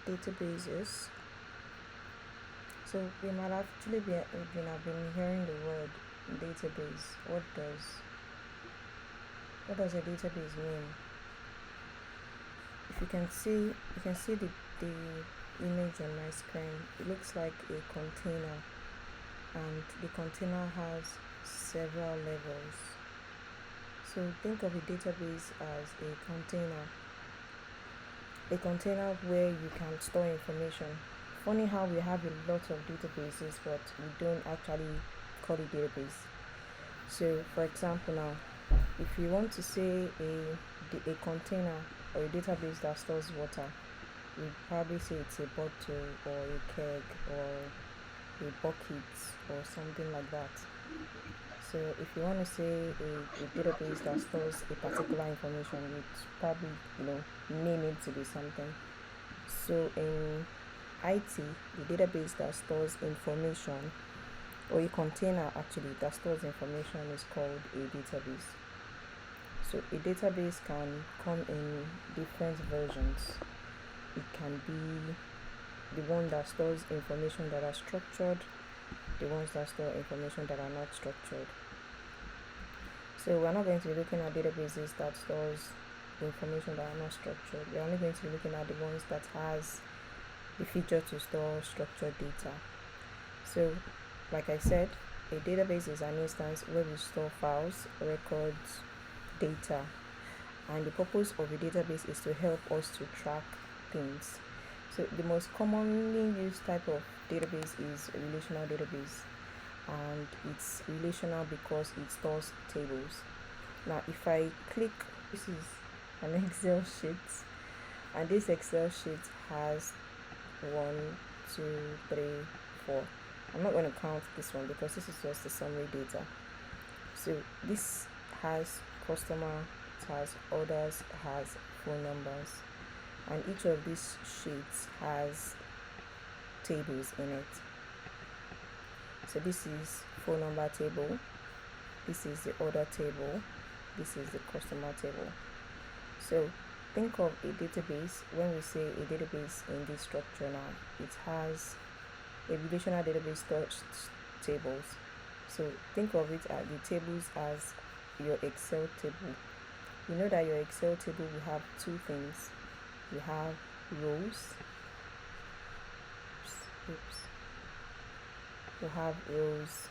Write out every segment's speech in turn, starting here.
Databases. So we might actually be have been hearing the word database. What does a database mean? If you can see the image on my screen. It looks like a container, and the container has several levels. So think of a database as a container where you can store information. Funny how we have a lot of databases, but we don't actually call it database. So, for example, now, if you want to say a container or a database that stores water, we probably say it's a bottle or a keg or a bucket or something like that. So if you want to say a database that stores a particular information, you probably name it to be something. So in IT, the database that stores information, or a container actually that stores information, is called a database. So a database can come in different versions. It can be the one that stores information that are structured, the ones that store information that are not structured. So we're not going to be looking at databases that stores information that are not structured. We're only going to be looking at the ones that has the feature to store structured data. So like I said, a database is an instance where we store files, records, data, and the purpose of a database is to help us to track things. So the most commonly used type of database is a relational database, and it's relational because it stores tables. Now if I click, this is an Excel sheet, and this Excel sheet has 1, 2, 3, 4. I'm not going to count this one because this is just the summary data. So this has customer, it has orders, it has phone numbers, and each of these sheets has tables in it. So this is phone number table, this is the order table, this is the customer table. So think of a database. When we say a database in this structure now, it has a relational database stores tables. So think of it as the tables as your Excel table. You know that your Excel table will have two things. You have rows. You have rows.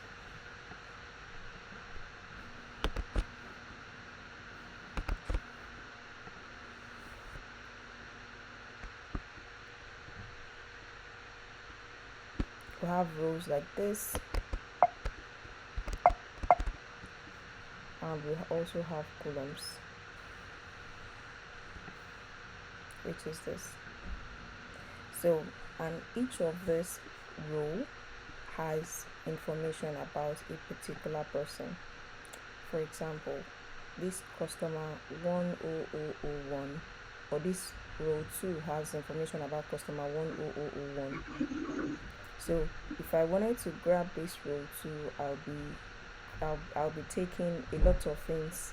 We have rows like this, and we also have columns, which is this. So, and each of this row has information about a particular person. For example, this customer 10001, or this row 2 has information about customer 10001. So if I wanted to grab this row 2, I'll be taking a lot of things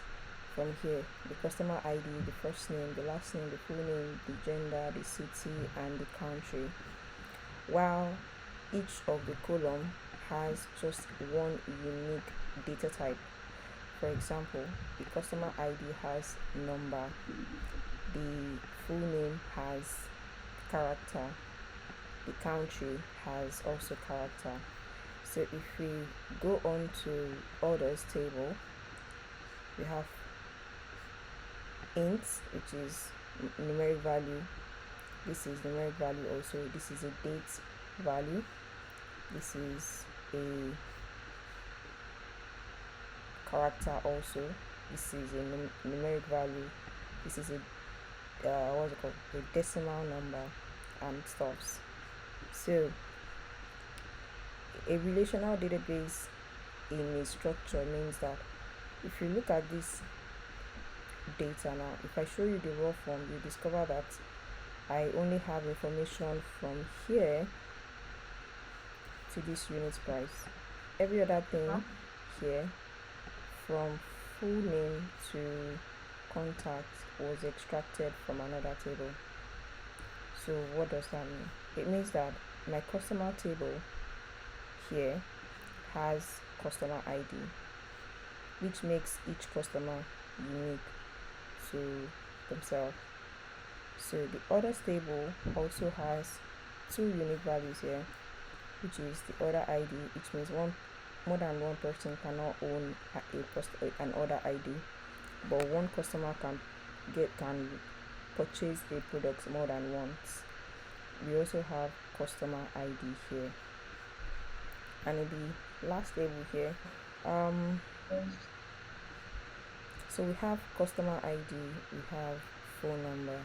from here: the customer ID, the first name, the last name, the full name, the gender, the city, and the country, while each of the column has just one unique data type. For example, the customer ID has number, the full name has character, the country has also character. So if we go on to orders table, we have int, which is numeric value. This is numeric value also. This is a date value. This is a character also. This is a numeric value. This is a a decimal number, and stuffs. So a relational database in a structure means that if you look at this data now, if I show you the raw form, you discover that I only have information from here to this unit price. Every other thing here, from full name to contact, was extracted from another table. So what does that mean? It means that my customer table here has customer ID, which makes each customer unique to themselves. So the orders table also has two unique values here, which is the order ID, which means more than one person cannot own an order ID, but one customer can purchase a product more than once. We also have customer ID here, and in the last table here, so we have customer ID, we have phone number.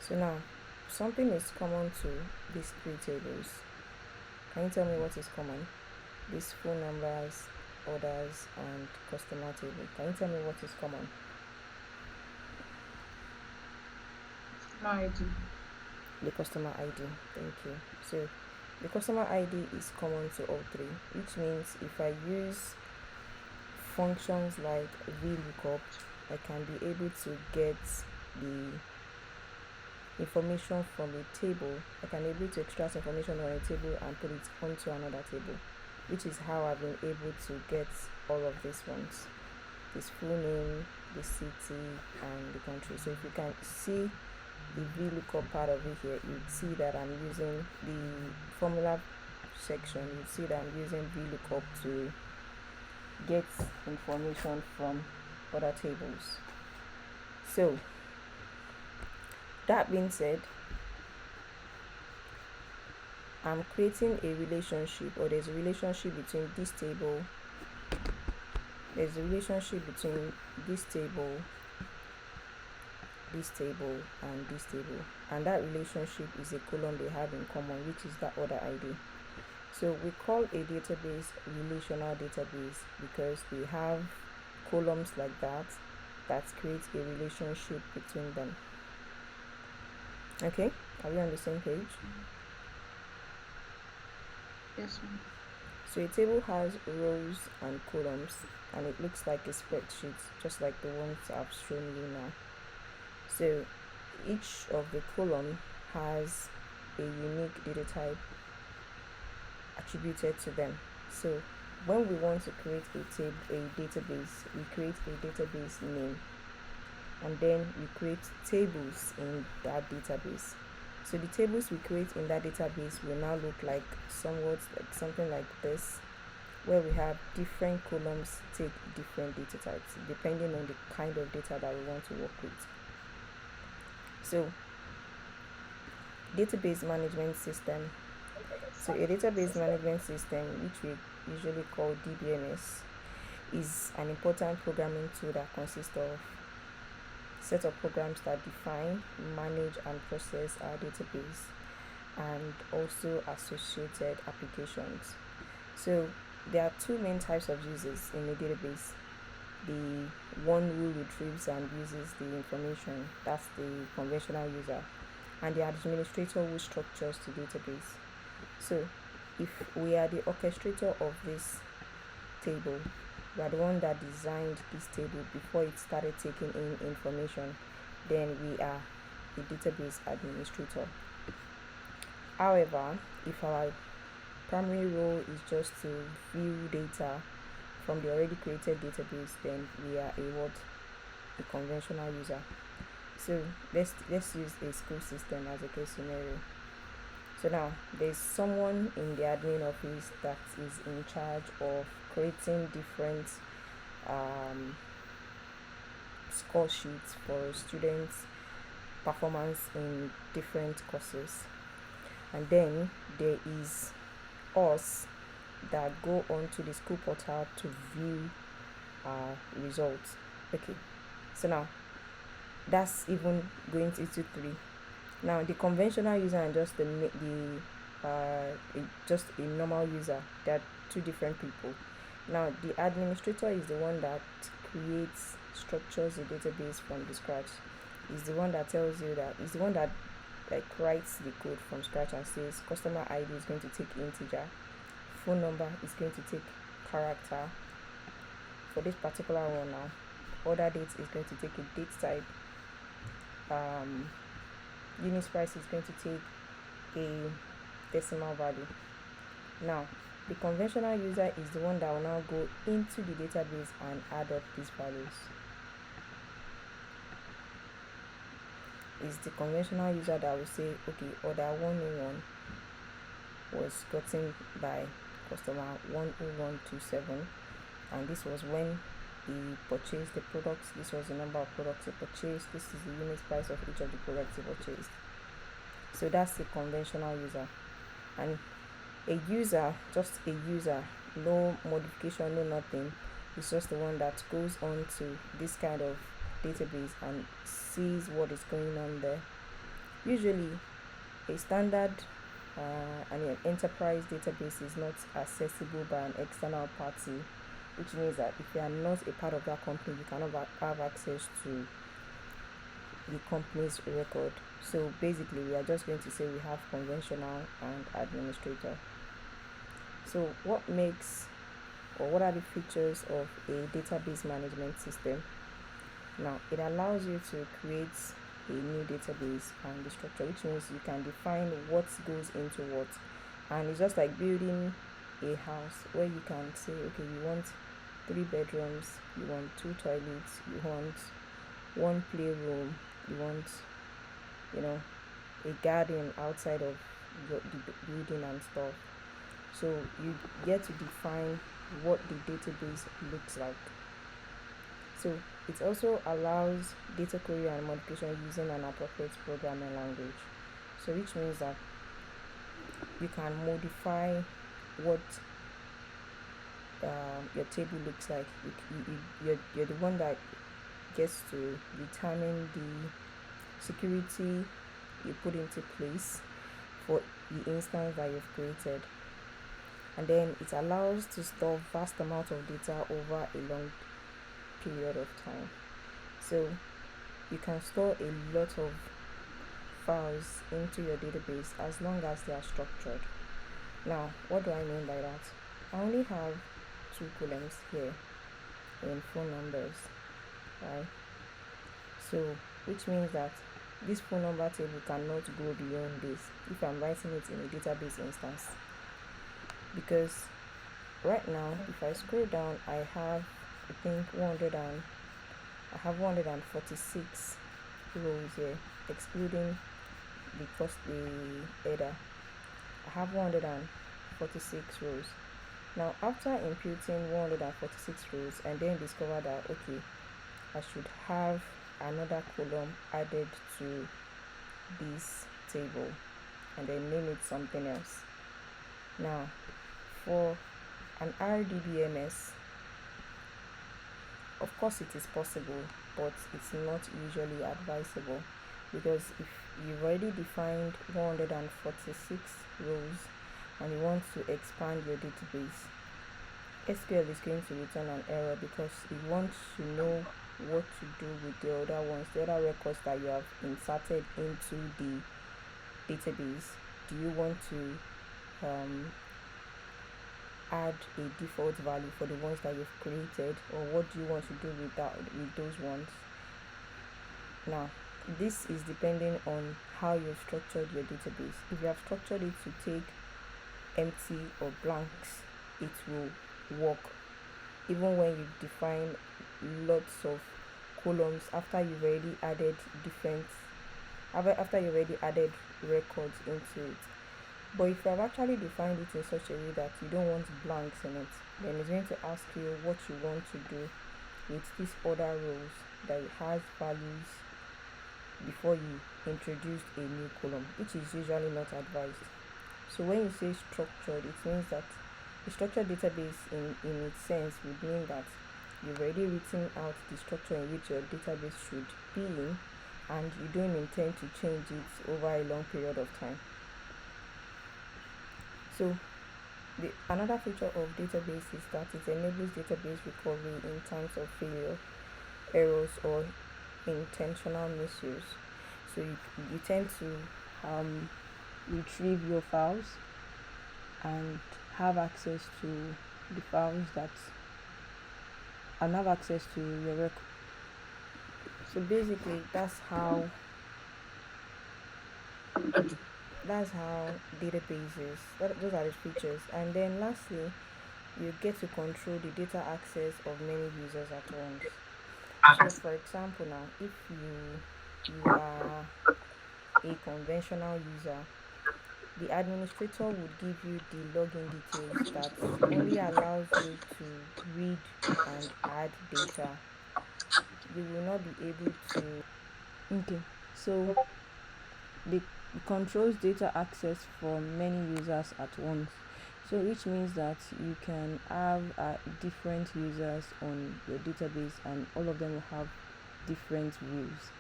So now something is common to these three tables. Can you tell me what is common? These phone numbers, orders, and customer table. Can you tell me what is common? ID. The customer ID. Thank you. So the customer ID is common to all three, which means if I use functions like VLOOKUP, I can be able to get the information from a table. I can be able to extract information on a table and put it onto another table, which is how I've been able to get all of these ones. This full name, the city, and the country. So if you can see the VLOOKUP part of it here, you'd see that I'm using the formula section. You'd see that I'm using VLOOKUP to get information from other tables. So that being said, I'm creating a relationship, or there's a relationship between this table. There's a relationship between this table, and this table, and that relationship is a column they have in common, which is that order ID. So we call a database relational database because we have columns like that creates a relationship between them. Okay, are we on the same page? Yes, ma'am. So a table has rows and columns, and it looks like a spreadsheet, just like the ones I've shown you now. So each of the column has a unique data type attributed to them. So when we want to create a database, we create a database name, and then we create tables in that database. So the tables we create in that database will now look like something like this, where we have different columns take different data types depending on the kind of data that we want to work with. So database management system. So a database management system, which we usually call DBMS, is an important programming tool that consists of set of programs that define, manage, and process our database, and also associated applications. So there are two main types of users in a database: the one who retrieves and uses the information, that's the conventional user, and the administrator who structures the database. So if we are the orchestrator of this table, we are the one that designed this table before it started taking in information, then we are the database administrator. However, if our primary role is just to view data from the already created database, then we are a conventional user. So let's use a school system as a case scenario. So now there's someone in the admin office that is in charge of creating different score sheets for students' performance in different courses. And then there is us that go onto the school portal to view our results. Okay, so now that's even going into three. Now the conventional user and just just a normal user, they're two different people. Now the administrator is the one that creates, structures the database from the scratch. Is the one that tells you that is the one that like writes the code from scratch and says customer ID is going to take integer, phone number is going to take character. For this particular one now, order date is going to take a date type. unit price is going to take a decimal value. Now, the conventional user is the one that will now go into the database and add up these values. Is the conventional user that will say, okay, order 101 was gotten by customer 10127, and this was when he purchased the products. This was the number of products he purchased. This is the unit price of each of the products he purchased. So that's the conventional user. And a user, just a user, no modification, no nothing, is just the one that goes on to this kind of database and sees what is going on there. Usually a standard an enterprise database is not accessible by an external party, which means that if you are not a part of that company, you cannot have access to the company's record. So basically, we are just going to say we have conventional and administrator. So what are the features of a database management system? Now, it allows you to create a new database and the structure, which means you can define what goes into what. And it's just like building a house where you can say, okay, you want 3 bedrooms, you want 2 toilets, you want 1 playroom, you want, a garden outside of the building and stuff. So you get to define what the database looks like. So it also allows data query and modification using an appropriate programming language. So which means that you can modify what your table looks like. You're the one that gets to determine the security you put into place for the instance that you've created. And then it allows to store vast amount of data over a long period of time. So you can store a lot of files into your database as long as they are structured. Now, what do I mean by that? I only have 2 columns here in phone numbers, right? So which means that this phone number table cannot go beyond this if I'm writing it in a database instance, because right now if I scroll down, I have 146 rows here, excluding the header. I have 146 rows. Now after imputing 146 rows and then discover that okay, I should have another column added to this table and then name it something else. Now for an RDBMS, of course it is possible, but it's not usually advisable, because if you've already defined 146 rows and you want to expand your database, SQL is going to return an error because it wants to know what to do with the other records that you have inserted into the database. Do you want to add a default value for the ones that you've created, or what do you want to do with those ones? Now, this is depending on how you've structured your database. If you have structured it to take empty or blanks, it will work even when you define lots of columns after you've already added records into it. But if you have actually defined it in such a way that you don't want blanks in it, then it's going to ask you what you want to do with these other rows that has values before you introduced a new column, which is usually not advised. So when you say structured, it means that a structured database in its sense would mean that you've already written out the structure in which your database should be in, and you don't intend to change it over a long period of time. So another feature of database is that it enables database recovery in times of failure, errors, or intentional misuse. So you tend to retrieve your files and have access to the files and have access to your record. So basically that's how That's how databases, those are the features. And then lastly, you get to control the data access of many users at once. So for example now, if you are a conventional user, the administrator would give you the login details that only allows you to read and add data. You will not be able to. Okay, so the controls data access for many users at once. So which means that you can have different users on your database and all of them will have different views.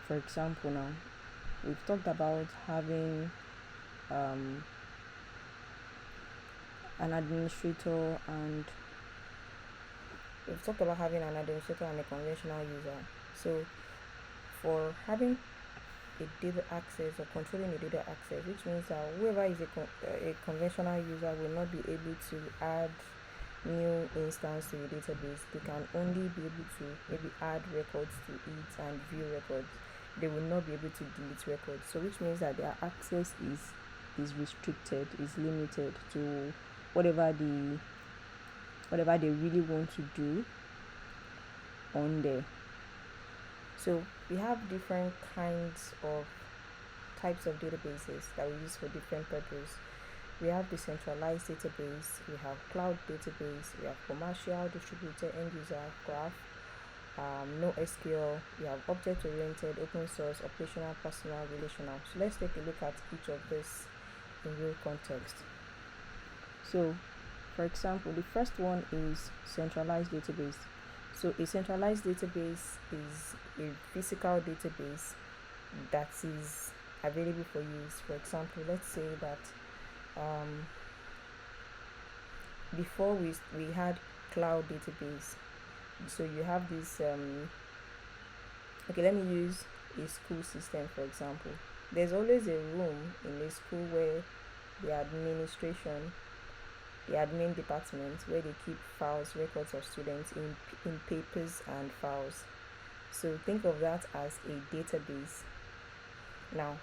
For example now, we've talked about having um, an administrator and we've talked about having an administrator and a conventional user. So for having a data access or controlling the data access, which means that whoever is a conventional user will not be able to add new instance to the database. They can only be able to maybe add records to it and view records. They will not be able to delete records. So which means that their access is restricted, is limited to whatever they really want to do on there. So we have different kinds of types of databases that we use for different purposes. We have decentralized database, we have cloud database, we have commercial distributed end user graph, no SQL, we have object oriented, open source, operational, personal, relational. So let's take a look at each of this in real context. So for example, the first one is centralized database. So a centralized database is a physical database that is available for use. For example, let's say that before we had cloud database. So you have this okay, let me use a school system for example. There's always a room in a school where the administration, the admin department, where they keep files, records of students in papers and files. So think of that as a database now.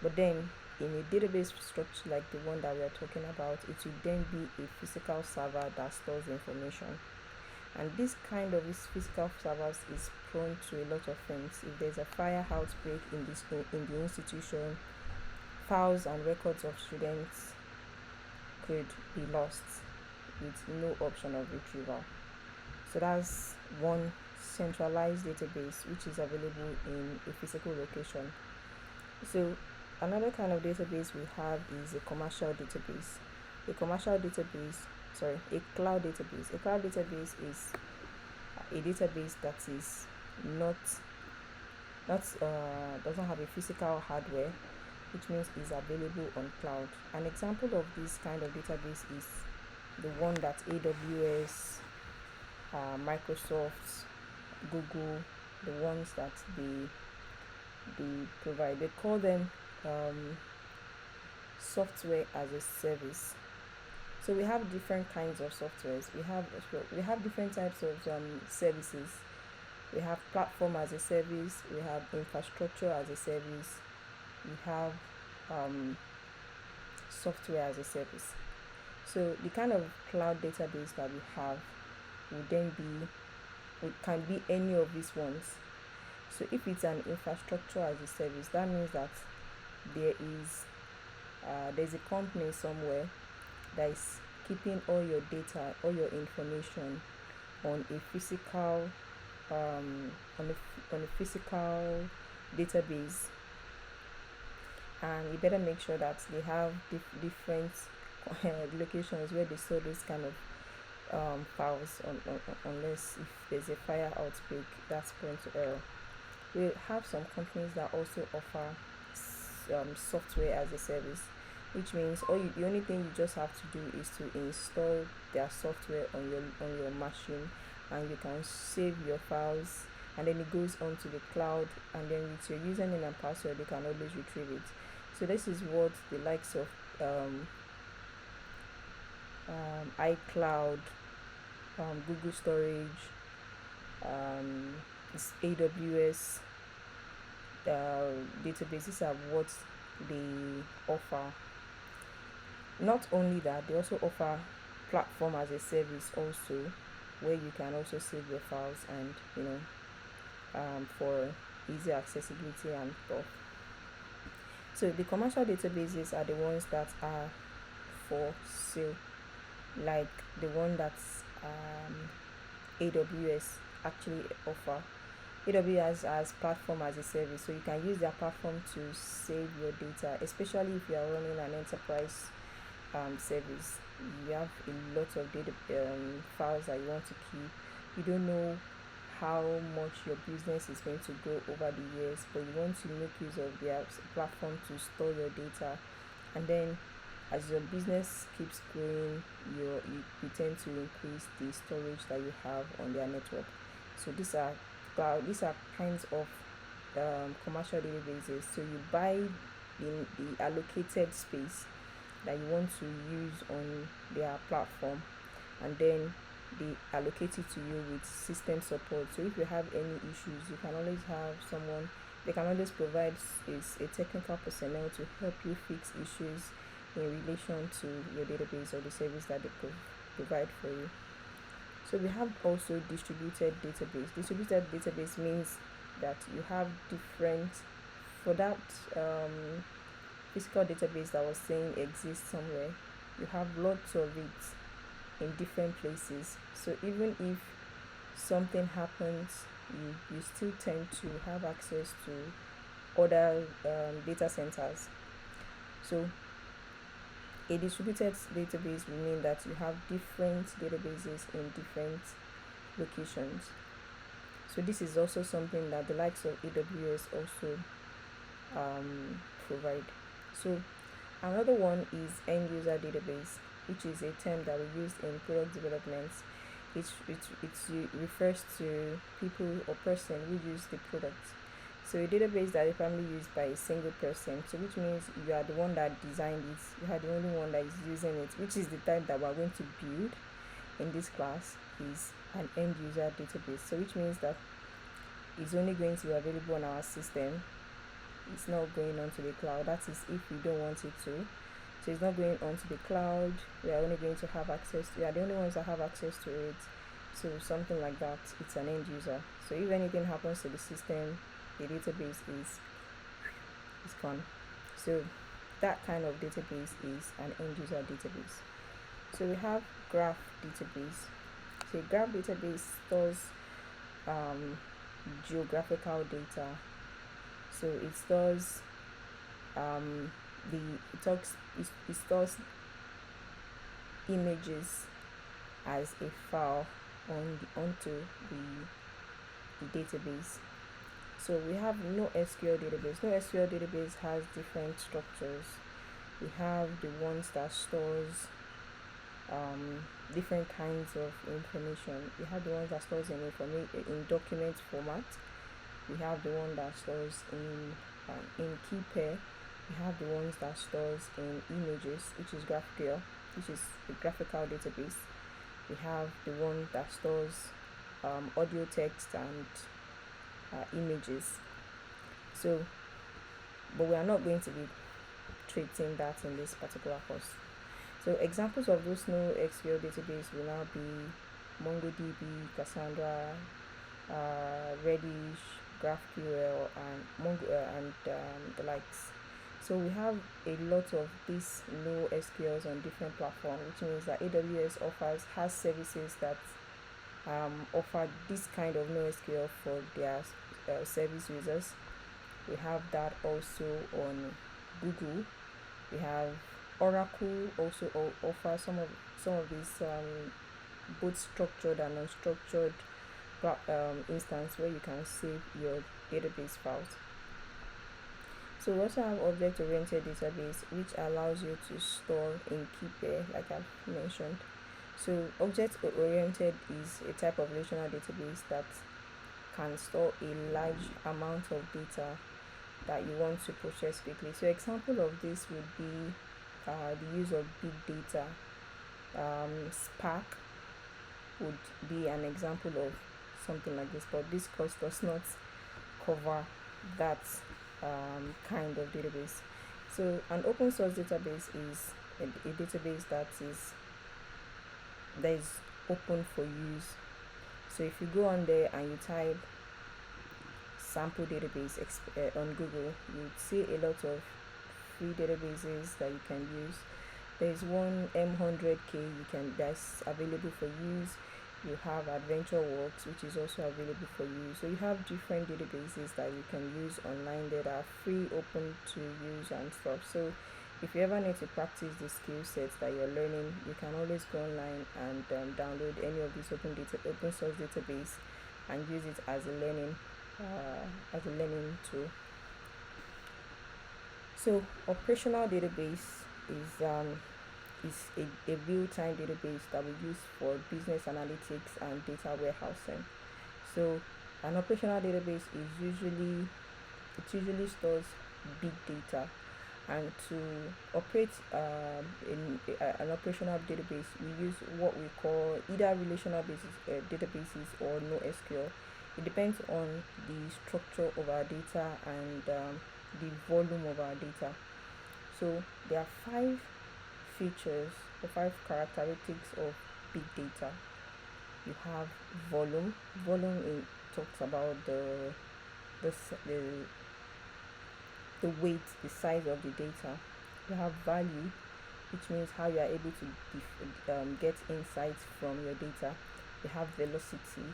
But then in a database structure like the one that we are talking about, it will then be a physical server that stores information. And this kind of this physical servers is prone to a lot of things. If there's a fire outbreak in the institution, files and records of students could be lost with no option of retrieval. So that's one centralized database which is available in a physical location. So another kind of database we have is a commercial database. A cloud database. A cloud database is a database that is not doesn't have a physical hardware, which means is available on cloud. An example of this kind of database is the one that AWS, Microsoft, Google, the ones that they provide. They call them software as a service. So we have different kinds of softwares. We have different types of services. We have platform as a service. We have infrastructure as a service. We have software as a service. So the kind of cloud database that we have can be any of these ones. So if it's an infrastructure as a service, that means that there's a company somewhere that is keeping all your data, all your information on a physical on a physical database, and you better make sure that they have different locations where they store those kind of files unless if there's a fire outbreak that's prone to error. We have some companies that also offer software as a service, which means the only thing you just have to do is to install their software on your machine, and you can save your files, and then it goes onto the cloud, and then with your username and password you can always retrieve it. So this is what the likes of iCloud, Google Storage, AWS databases are what they offer. Not only that, they also offer platform as a service also, where you can also save your files and for easy accessibility and stuff. So the commercial databases are the ones that are for sale, like the one that's AWS actually offer. AWS as platform as a service, so you can use their platform to save your data, especially if you are running an enterprise service. You have a lot of data files that you want to keep. You don't know how much your business is going to grow over the years, but you want to make use of their platform to store your data. And then as your business keeps growing, you tend to increase the storage that you have on their network. So these are kinds of commercial databases. So you buy the allocated space that you want to use on their platform, and then they allocate it to you with system support. So if you have any issues, you can always have someone. They can always provide a technical personnel to help you fix issues in relation to your database or the service that they provide for you. So we have also distributed database. Distributed database means that you have different, for that physical database that was saying exists somewhere, you have lots of it in different places. So even if something happens, you still tend to have access to other data centers. So a distributed database will mean that you have different databases in different locations. So this is also something that the likes of AWS also provide. So another one is end user database, which is a term that we use in product development. It refers to people or person who use the product. So a database that is primarily used by a single person, so which means you are the one that designed it, you are the only one that is using it, which is the type that we are going to build in this class, is an end user database. So which means that it's only going to be available on our system. It's not going onto the cloud. That is if we don't want it to. So it's not going onto the cloud. We are only going to have access. We are the only ones that have access to it. So something like that. It's an end user. So if anything happens to the system, the database is gone. So that kind of database is an end user database. So we have graph database. So a graph database stores geographical data. So it stores it stores images as a file onto the database. So we have NoSQL database. NoSQL database has different structures. We have the ones that stores different kinds of information. We have the ones that stores in document format. We have the one that stores in keypair. We have the ones that stores in images, which is GraphQL, which is a graphical database. We have the one that stores audio, text, and images. So, but we are not going to be treating that in this particular course. So examples of those NoSQL database will now be MongoDB, Cassandra, Redis, GraphQL, and the likes. So we have a lot of these NoSQLs on different platforms, which means that AWS has services that offer this kind of NoSQL for their service users. We have that also on Google. We have Oracle also offer some of these both structured and unstructured instance where you can save your database files. So we also have object-oriented database, which allows you to store in keypair, like I've mentioned. So object-oriented is a type of relational database that can store a large amount of data that you want to process quickly. So example of this would be the use of big data. Spark would be an example of something like this, but this course does not cover that kind of database. So an open source database is a database that is open for use. So if you go on there and you type sample database on Google, you see a lot of free databases that you can use. There's one M100K that's available for use. You have AdventureWorks, which is also available for use. So you have different databases that you can use online that are free, open to use and stuff. So if you ever need to practice the skill sets that you're learning, you can always go online and download any of these open source database and use it as a learning tool. So operational database is a real-time database that we use for business analytics and data warehousing. So an operational database usually stores big data, and to operate in an operational database, we use what we call either relational databases or no SQL. It depends on the structure of our data and the volume of our data. So there are five features or five characteristics of big data. You have volume. Talks about the the weight, the size of the data. You have value, which means how you are able to get insights from your data. You have velocity.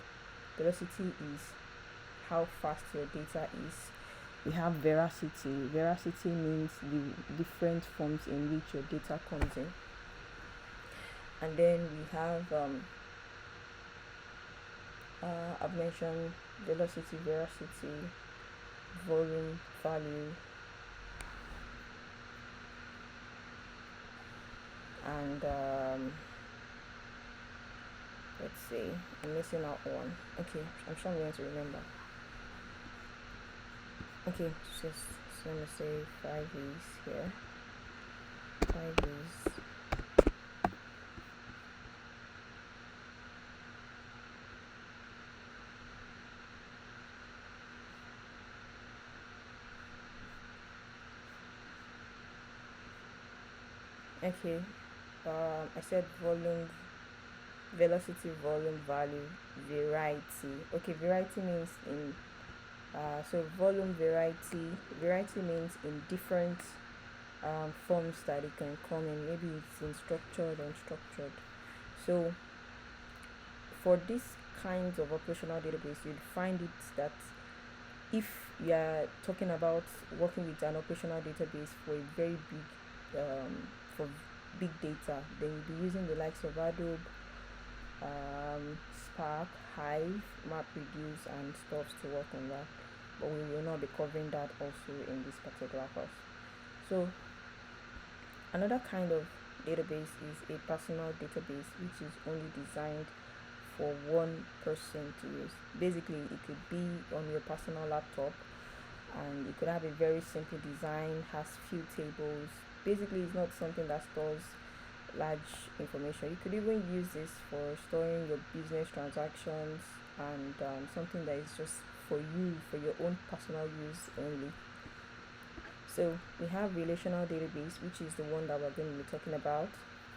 Velocity is how fast your data is. We have veracity. Veracity means the different forms in which your data comes in. And then we have I've mentioned velocity, veracity, volume, value, and let's see, I'm missing out one. Okay, I'm sure I'm going to remember. Okay, just let me say 5 is here. 5 is okay. I said volume, velocity, volume, value, variety. Okay, variety means in so volume, variety means in different forms that it can come in. Maybe it's in structured or unstructured. So for these kinds of operational database, you'd find it that if you are talking about working with an operational database for a very for big data, then you'll be using the likes of Adobe, Spark, Hive, MapReduce, and stuff to work on that. But we will not be covering that also in this particular course. So another kind of database is a personal database, which is only designed for one person to use. Basically, it could be on your personal laptop, and it could have a very simple design, has few tables. Basically, it's not something that stores large information. You could even use this for storing your business transactions and something that is just for you, for your own personal use only. So we have relational database, which is the one that we're going to be talking about.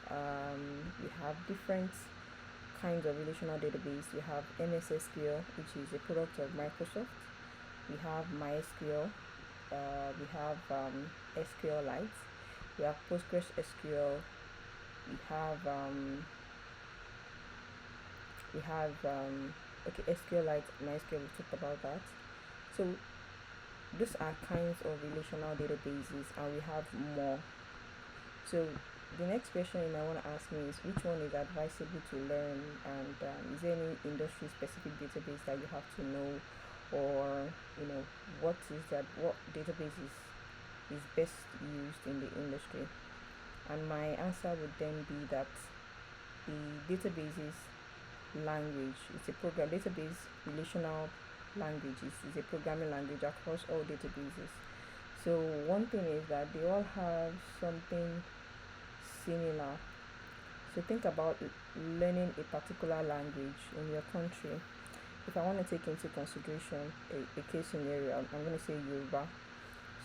We have different kinds of relational database. We have MS SQL, which is a product of Microsoft. We have MySQL. We have SQLite. We have Postgres SQL. We have okay, SQLite, MySQL. We talked about that. So these are kinds of relational databases, and we have more. So the next question you might want to ask me is, which one is advisable to learn, and is there any industry specific database that you have to know, or what database is best used in the industry? And my answer would then be that the databases language, it's a program database relational languages is a programming language across all databases. So one thing is that they all have something similar. So think about learning a particular language in your country. If I want to take into consideration a case scenario, I'm going to say Yoruba.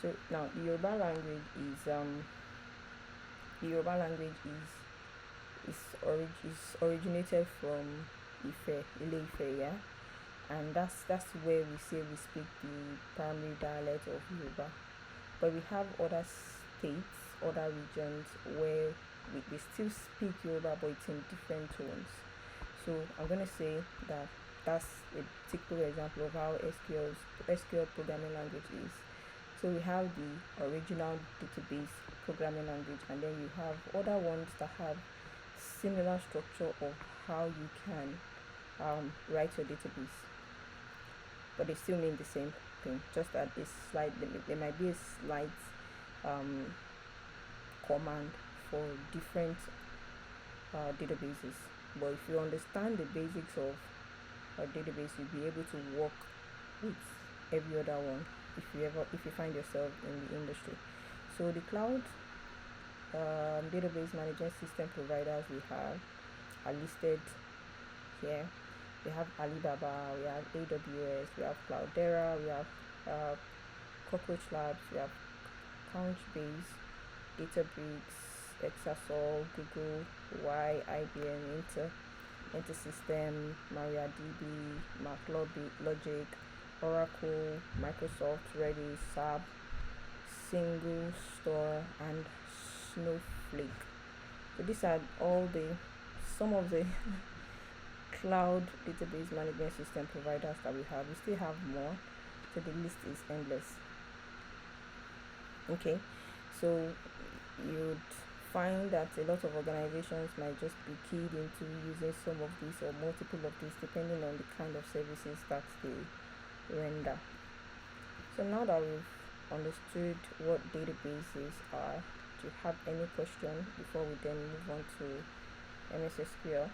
So now the Yoruba language is originated from Ife, yeah, and that's where we say we speak the primary dialect of Yoruba. But we have other states, other regions where we still speak Yoruba, but it's in different tones. So I'm gonna say that that's a typical example of how SQL programming language is. So we have the original database programming language, and then you have other ones that have similar structure of how you can write your database, but they still mean the same thing. Just that it's slight. There might be a slight um, command for different databases. But if you understand the basics of a database, you'll be able to work with every other one if you find yourself in the industry. So the cloud database management system providers we have are listed here. We have Alibaba, we have AWS, we have Cloudera, we have uh, Cockroach Labs, we have Couchbase, Databricks, Exasol, Google, IBM, InterSystem, MariaDB, MacLogic, Oracle, Microsoft, Redis, SAP, Single Store, and Snowflake. So these are some of the cloud database management system providers that we have. We still have more, so the list is endless. Okay, so you'd find that a lot of organizations might just be keyed into using some of these or multiple of these depending on the kind of services that they render. So now that we've understood what databases are, do you have any question before we then move on to MS SQL?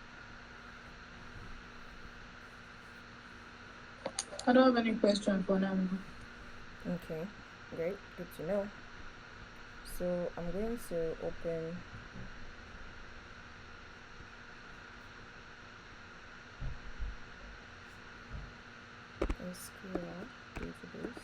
I don't have any question for now. Okay, great, good to know. So I'm going to open SQL database.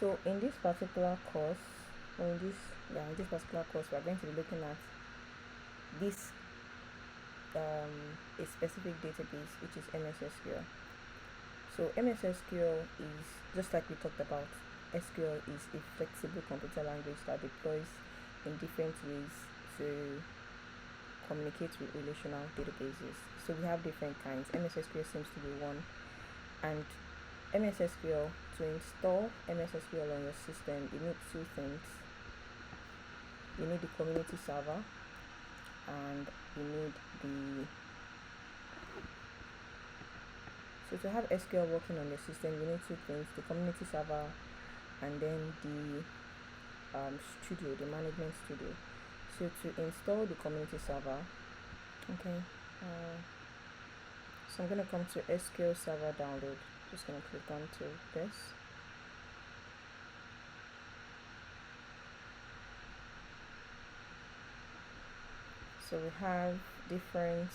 So in this particular course, in this particular course, we are going to be looking at this a specific database, which is MS SQL. So MS SQL is just like we talked about. SQL is a flexible computer language that deploys in different ways to communicate with relational databases. So we have different kinds. MS SQL seems to be one, and MS SQL, to install MS SQL on your system, you need two things. You need the community server, and you need the so to have SQL working on your system, you need two things: the community server, and then the studio, the management studio. So to install the community server, okay, so I'm gonna come to SQL server download. Just gonna click onto this. So we have different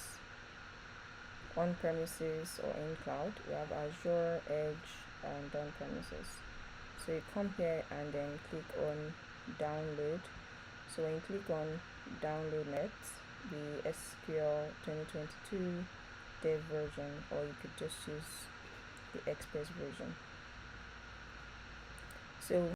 on-premises or in cloud. We have Azure, Edge, and on-premises. So you come here and then click on download. So when you click on download next, the SQL 2022 dev version, or you could just use the express version. So